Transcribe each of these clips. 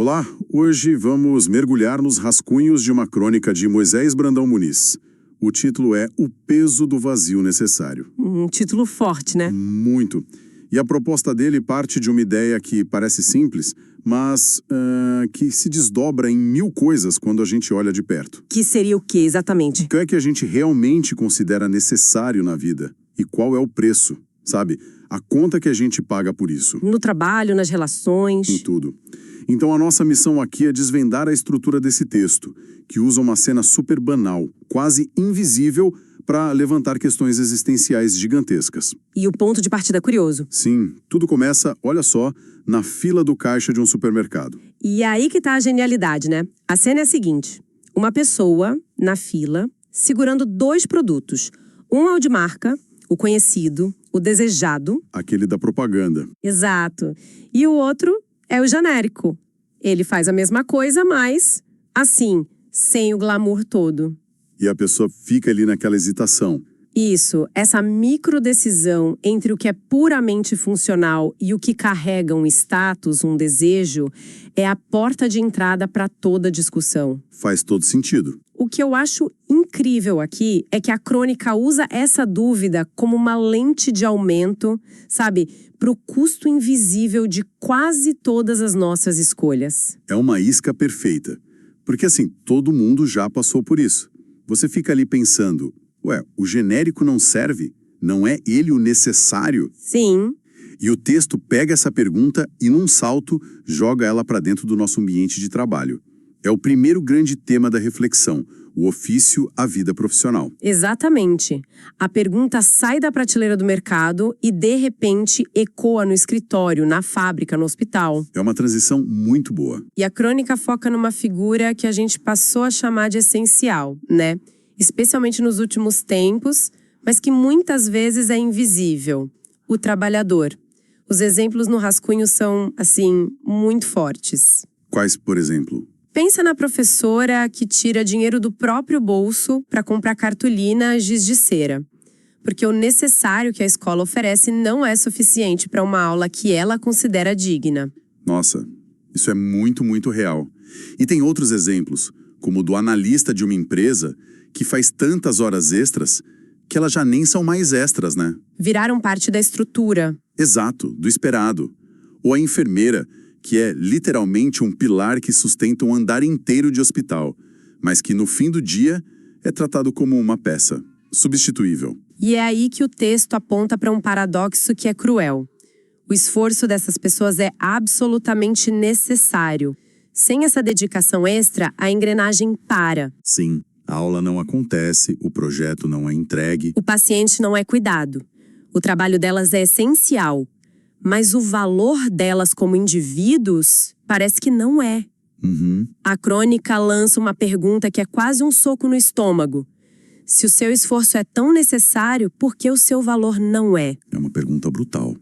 Olá, hoje vamos mergulhar nos rascunhos de uma crônica de Moisés Brandão Muniz. O título é O Peso do Vazio Necessário. Um título forte, né? Muito. E a proposta dele parte de uma ideia que parece simples, mas que se desdobra em mil coisas quando a gente olha de perto. Que seria o quê, exatamente? O que é que a gente realmente considera necessário na vida? E qual é o preço, sabe? A conta que a gente paga por isso. No trabalho, nas relações. Em tudo. Então a nossa missão aqui é desvendar a estrutura desse texto, que usa uma cena super banal, quase invisível, para levantar questões existenciais gigantescas. E o ponto de partida é curioso. Sim, tudo começa, olha só, na fila do caixa de um supermercado. E aí que tá a genialidade, né? A cena é a seguinte: uma pessoa, na fila, segurando 2 produtos. Um é o de marca, o conhecido, o desejado. Aquele da propaganda. Exato. E o outro é o genérico. Ele faz a mesma coisa, mas, assim, sem o glamour todo. E a pessoa fica ali naquela hesitação. Isso, essa microdecisão entre o que é puramente funcional e o que carrega um status, um desejo, é a porta de entrada para toda discussão. Faz todo sentido. O que eu acho incrível aqui é que a crônica usa essa dúvida como uma lente de aumento, sabe, para o custo invisível de quase todas as nossas escolhas. É uma isca perfeita. Porque assim, todo mundo já passou por isso. Você fica ali pensando, ué, o genérico não serve? Não é ele o necessário? Sim. E o texto pega essa pergunta e, num salto, joga ela para dentro do nosso ambiente de trabalho. É o primeiro grande tema da reflexão, o ofício à vida profissional. Exatamente. A pergunta sai da prateleira do mercado e, de repente, ecoa no escritório, na fábrica, no hospital. É uma transição muito boa. E a crônica foca numa figura que a gente passou a chamar de essencial, né? Especialmente nos últimos tempos, mas que muitas vezes é invisível: o trabalhador. Os exemplos no rascunho são, assim, muito fortes. Quais, por exemplo? Pensa na professora que tira dinheiro do próprio bolso para comprar cartolina, giz de cera. Porque o necessário que a escola oferece não é suficiente para uma aula que ela considera digna. Nossa, isso é muito, muito real. E tem outros exemplos, como o do analista de uma empresa que faz tantas horas extras que elas já nem são mais extras, né? Viraram parte da estrutura. Exato, do esperado. Ou a enfermeira, que é literalmente um pilar que sustenta um andar inteiro de hospital, mas que no fim do dia é tratado como uma peça, substituível. E é aí que o texto aponta para um paradoxo que é cruel. O esforço dessas pessoas é absolutamente necessário. Sem essa dedicação extra, a engrenagem para. Sim, a aula não acontece, o projeto não é entregue. O paciente não é cuidado. O trabalho delas é essencial. Mas o valor delas como indivíduos parece que não é. A crônica lança uma pergunta que é quase um soco no estômago. Se o seu esforço é tão necessário, por que o seu valor não é? É uma pergunta brutal.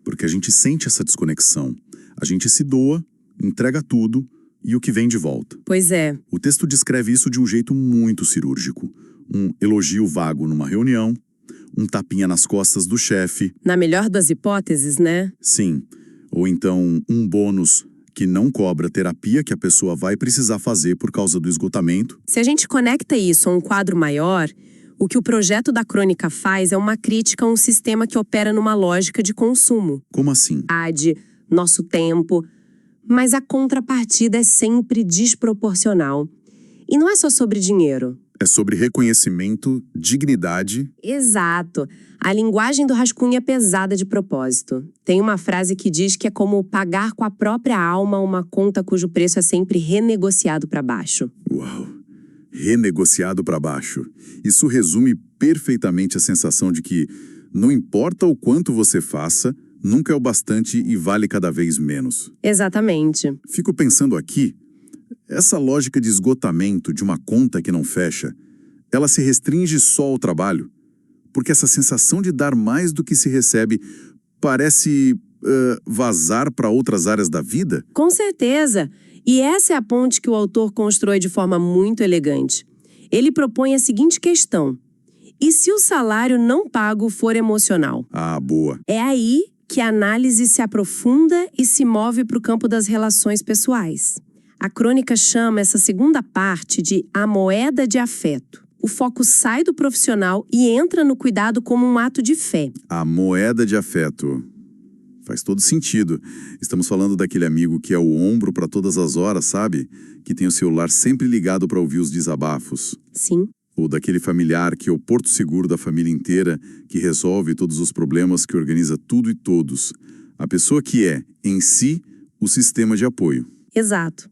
Porque a gente sente essa desconexão. A gente se doa, entrega tudo e o que vem de volta. Pois é. O texto descreve isso de um jeito muito cirúrgico. Um elogio vago numa reunião, um tapinha nas costas do chefe. Na melhor das hipóteses, né? Sim. Ou então um bônus que não cobra terapia que a pessoa vai precisar fazer por causa do esgotamento. Se a gente conecta isso a um quadro maior, o que o projeto da crônica faz é uma crítica a um sistema que opera numa lógica de consumo. Como assim? Nosso tempo. Mas a contrapartida é sempre desproporcional. E não é só sobre dinheiro. É sobre reconhecimento, dignidade. Exato. A linguagem do rascunho é pesada de propósito. Tem uma frase que diz que é como pagar com a própria alma uma conta cujo preço é sempre renegociado para baixo. Uau! Renegociado para baixo. Isso resume perfeitamente a sensação de que não importa o quanto você faça, nunca é o bastante e vale cada vez menos. Exatamente. Fico pensando aqui, essa lógica de esgotamento de uma conta que não fecha, ela se restringe só ao trabalho? Porque essa sensação de dar mais do que se recebe parece vazar para outras áreas da vida? Com certeza. E essa é a ponte que o autor constrói de forma muito elegante. Ele propõe a seguinte questão: e se o salário não pago for emocional? Ah, boa. É aí que a análise se aprofunda e se move para o campo das relações pessoais. A crônica chama essa segunda parte de a moeda de afeto. O foco sai do profissional e entra no cuidado como um ato de fé. A moeda de afeto. Faz todo sentido. Estamos falando daquele amigo que é o ombro para todas as horas, sabe? Que tem o celular sempre ligado para ouvir os desabafos. Sim. Ou daquele familiar que é o porto seguro da família inteira, que resolve todos os problemas, que organiza tudo e todos. A pessoa que é, em si, o sistema de apoio. Exato.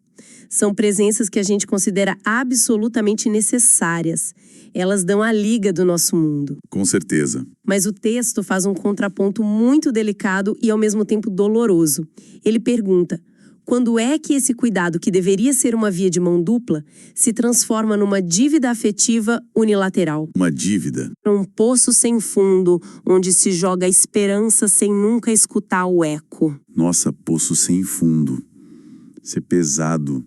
São presenças que a gente considera absolutamente necessárias. Elas dão a liga do nosso mundo. Com certeza. Mas o texto faz um contraponto muito delicado e ao mesmo tempo doloroso. Ele pergunta: quando é que esse cuidado, que deveria ser uma via de mão dupla, se transforma numa dívida afetiva unilateral? Uma dívida. Um poço sem fundo, onde se joga a esperança sem nunca escutar o eco. Nossa, poço sem fundo. Ser pesado.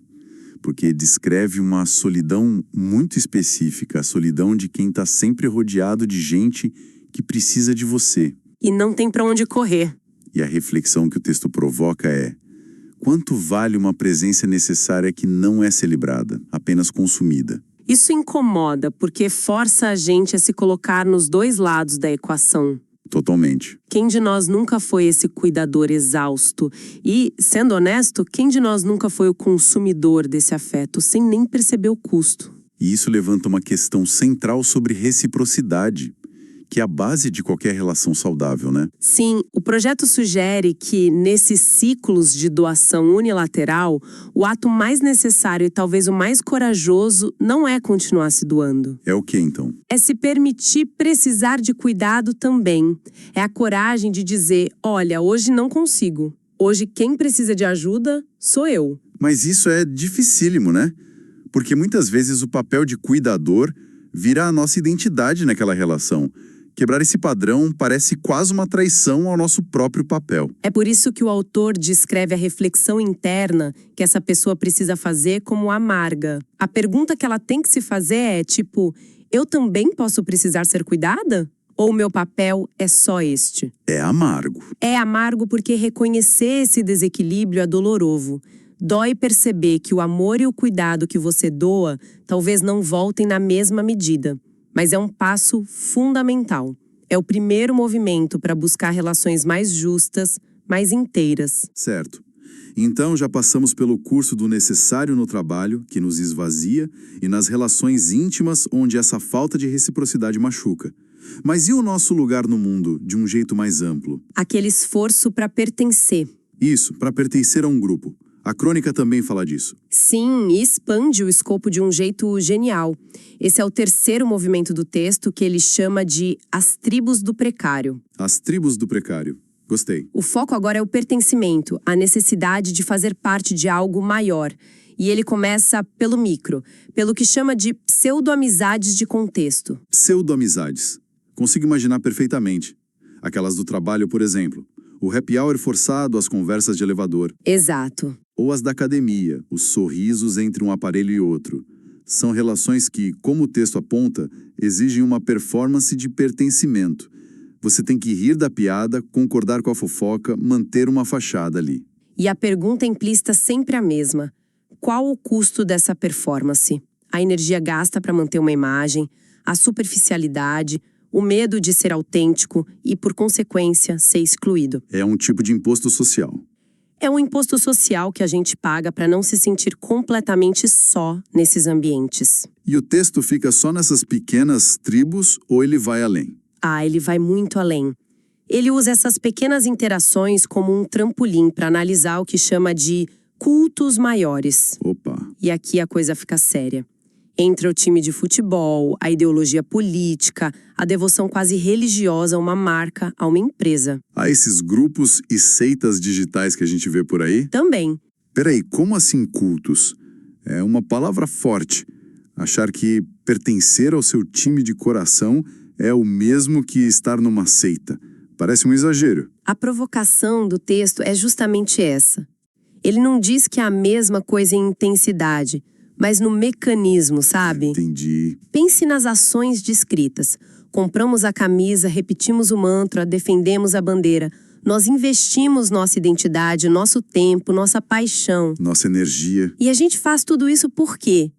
Porque descreve uma solidão muito específica, a solidão de quem está sempre rodeado de gente que precisa de você. E não tem para onde correr. E a reflexão que o texto provoca é: quanto vale uma presença necessária que não é celebrada, apenas consumida? Isso incomoda, porque força a gente a se colocar nos dois lados da equação. Totalmente. Quem de nós nunca foi esse cuidador exausto? E, sendo honesto, quem de nós nunca foi o consumidor desse afeto, sem nem perceber o custo? E isso levanta uma questão central sobre reciprocidade, que é a base de qualquer relação saudável, né? Sim, o projeto sugere que, nesses ciclos de doação unilateral, o ato mais necessário e talvez o mais corajoso não é continuar se doando. É o que, então? É se permitir precisar de cuidado também. É a coragem de dizer: olha, hoje não consigo. Hoje quem precisa de ajuda sou eu. Mas isso é dificílimo, né? Porque muitas vezes o papel de cuidador vira a nossa identidade naquela relação. Quebrar esse padrão parece quase uma traição ao nosso próprio papel. É por isso que o autor descreve a reflexão interna que essa pessoa precisa fazer como amarga. A pergunta que ela tem que se fazer é tipo: eu também posso precisar ser cuidada? Ou o meu papel é só este? É amargo. É amargo porque reconhecer esse desequilíbrio é doloroso. Dói perceber que o amor e o cuidado que você doa talvez não voltem na mesma medida. Mas é um passo fundamental. É o primeiro movimento para buscar relações mais justas, mais inteiras. Certo. Então já passamos pelo curso do necessário no trabalho, que nos esvazia, e nas relações íntimas, onde essa falta de reciprocidade machuca. Mas e o nosso lugar no mundo, de um jeito mais amplo? Aquele esforço para pertencer. Isso, para pertencer a um grupo. A crônica também fala disso. Sim, e expande o escopo de um jeito genial. Esse é o terceiro movimento do texto, que ele chama de As Tribos do Precário. As tribos do precário. Gostei. O foco agora é o pertencimento, a necessidade de fazer parte de algo maior. E ele começa pelo micro, pelo que chama de pseudo-amizades de contexto. Pseudo-amizades. Consigo imaginar perfeitamente. Aquelas do trabalho, por exemplo. O happy hour forçado, as conversas de elevador. Exato. Ou as da academia, os sorrisos entre um aparelho e outro. São relações que, como o texto aponta, exigem uma performance de pertencimento. Você tem que rir da piada, concordar com a fofoca, manter uma fachada ali. E a pergunta implícita sempre a mesma. Qual o custo dessa performance? A energia gasta para manter uma imagem, a superficialidade, o medo de ser autêntico e, por consequência, ser excluído. É um tipo de imposto social. É um imposto social que a gente paga para não se sentir completamente só nesses ambientes. E o texto fica só nessas pequenas tribos ou ele vai além? Ah, ele vai muito além. Ele usa essas pequenas interações como um trampolim para analisar o que chama de cultos maiores. Opa! E aqui a coisa fica séria. Entra o time de futebol, a ideologia política, a devoção quase religiosa a uma marca, a uma empresa. Há esses grupos e seitas digitais que a gente vê por aí? Também. Peraí, como assim cultos? É uma palavra forte. Achar que pertencer ao seu time de coração é o mesmo que estar numa seita. Parece um exagero. A provocação do texto é justamente essa. Ele não diz que é a mesma coisa em intensidade, mas no mecanismo, sabe? Entendi. Pense nas ações descritas. Compramos a camisa, repetimos o mantra, defendemos a bandeira. Nós investimos nossa identidade, nosso tempo, nossa paixão. Nossa energia. E a gente faz tudo isso por quê?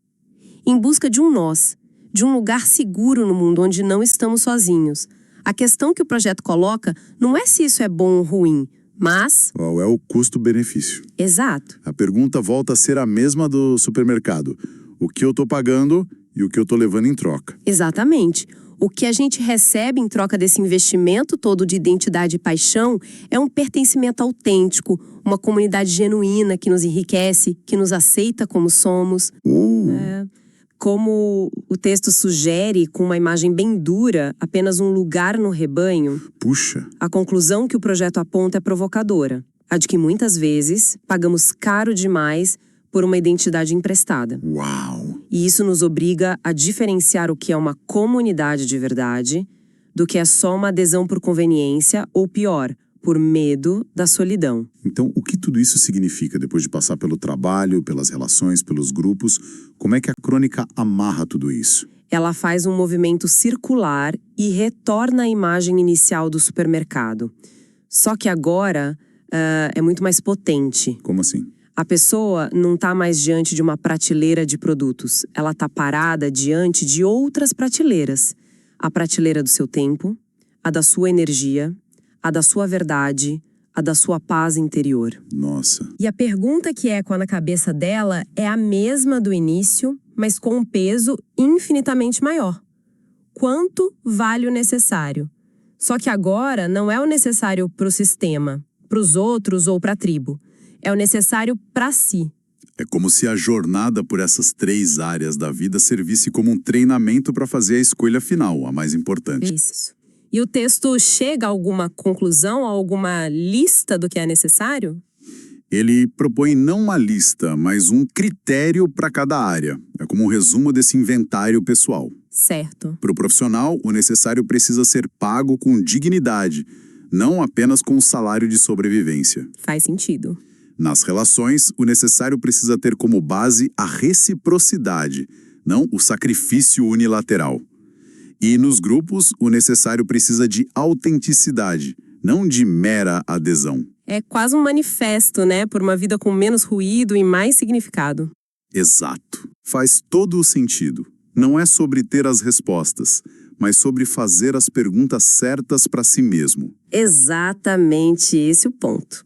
Em busca de um nós, de um lugar seguro no mundo onde não estamos sozinhos. A questão que o projeto coloca não é se isso é bom ou ruim, mas... Qual é o custo-benefício? Exato. A pergunta volta a ser a mesma do supermercado. O que eu tô pagando e o que eu tô levando em troca. Exatamente. O que a gente recebe em troca desse investimento todo de identidade e paixão é um pertencimento autêntico, uma comunidade genuína que nos enriquece, que nos aceita como somos. Como o texto sugere, com uma imagem bem dura, apenas um lugar no rebanho, Puxa, a conclusão que o projeto aponta é provocadora. A de que muitas vezes pagamos caro demais por uma identidade emprestada. uau! E isso nos obriga a diferenciar o que é uma comunidade de verdade do que é só uma adesão por conveniência ou, pior, por medo da solidão. Então, o que tudo isso significa depois de passar pelo trabalho, pelas relações, pelos grupos? Como é que a crônica amarra tudo isso? Ela faz um movimento circular e retorna à imagem inicial do supermercado. Só que agora é muito mais potente. Como assim? A pessoa não está mais diante de uma prateleira de produtos. Ela está parada diante de outras prateleiras. A prateleira do seu tempo, a da sua energia, a da sua verdade, a da sua paz interior. Nossa, E a pergunta que ecoa na cabeça dela é a mesma do início, mas com um peso infinitamente maior. Quanto vale o necessário? Só que agora não é o necessário para o sistema, para os outros ou para a tribo. É o necessário para si. é como se a jornada por essas 3 áreas da vida servisse como um treinamento para fazer a escolha final, a mais importante. Isso. E o texto chega a alguma conclusão, a alguma lista do que é necessário? Ele propõe não uma lista, mas um critério para cada área. É como um resumo desse inventário pessoal. Certo. Para o profissional, o necessário precisa ser pago com dignidade, não apenas com o salário de sobrevivência. Faz sentido. Nas relações, o necessário precisa ter como base a reciprocidade, não o sacrifício unilateral. E nos grupos, o necessário precisa de autenticidade, não de mera adesão. É quase um manifesto, né? Por uma vida com menos ruído e mais significado. Exato. Faz todo o sentido. Não é sobre ter as respostas, mas sobre fazer as perguntas certas para si mesmo. Exatamente esse o ponto.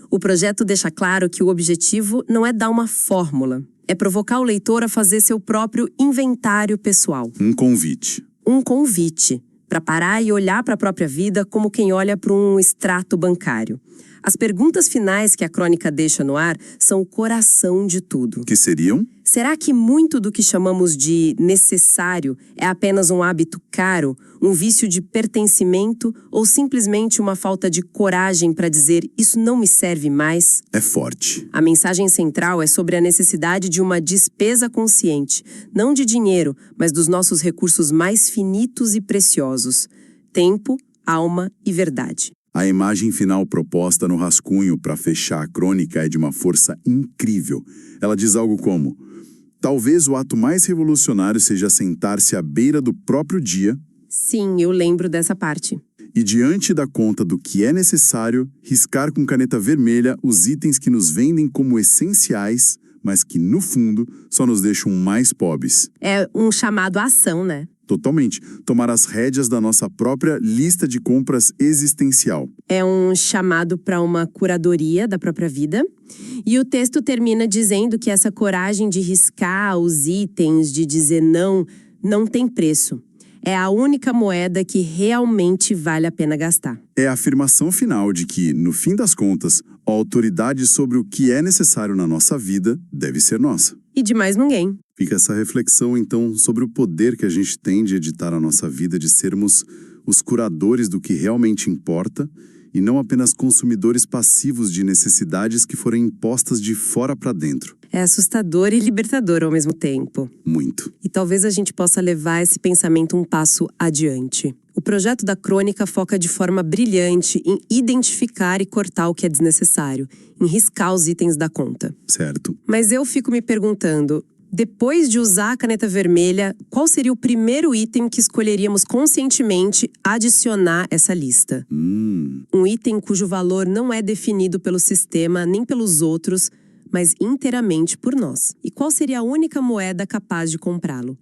O projeto deixa claro que o objetivo não é dar uma fórmula, é provocar o leitor a fazer seu próprio inventário pessoal. Um convite. Um convite para parar e olhar para a própria vida como quem olha para um extrato bancário. As perguntas finais que a crônica deixa no ar são o coração de tudo. Que seriam? Será que muito do que chamamos de necessário é apenas um hábito caro, um vício de pertencimento ou simplesmente uma falta de coragem para dizer isso não me serve mais? É forte. A mensagem central é sobre a necessidade de uma despesa consciente, não de dinheiro, mas dos nossos recursos mais finitos e preciosos: tempo, alma e verdade. A imagem final proposta no rascunho para fechar a crônica é de uma força incrível. Ela diz algo como: talvez o ato mais revolucionário seja sentar-se à beira do próprio dia Sim, eu lembro dessa parte. e, diante da conta do que é necessário, riscar com caneta vermelha os itens que nos vendem como essenciais, mas que, no fundo, só nos deixam mais pobres. É um chamado à ação, né? Totalmente. Tomar as rédeas da nossa própria lista de compras existencial. É um chamado para uma curadoria da própria vida. E o texto termina dizendo que essa coragem de riscar os itens, de dizer não, não tem preço. É a única moeda que realmente vale a pena gastar. É a afirmação final de que, no fim das contas, a autoridade sobre o que é necessário na nossa vida deve ser nossa. E de mais ninguém. Fica essa reflexão, então, sobre o poder que a gente tem de editar a nossa vida, de sermos os curadores do que realmente importa e não apenas consumidores passivos de necessidades que foram impostas de fora para dentro. É assustador e libertador ao mesmo tempo. Muito. E talvez a gente possa levar esse pensamento um passo adiante. O projeto da crônica foca de forma brilhante em identificar e cortar o que é desnecessário, em riscar os itens da conta. Certo. Mas eu fico me perguntando, Depois de usar a caneta vermelha, qual seria o primeiro item que escolheríamos conscientemente adicionar essa lista? Um item cujo valor não é definido pelo sistema nem pelos outros, mas inteiramente por nós. E qual seria a única moeda capaz de comprá-lo?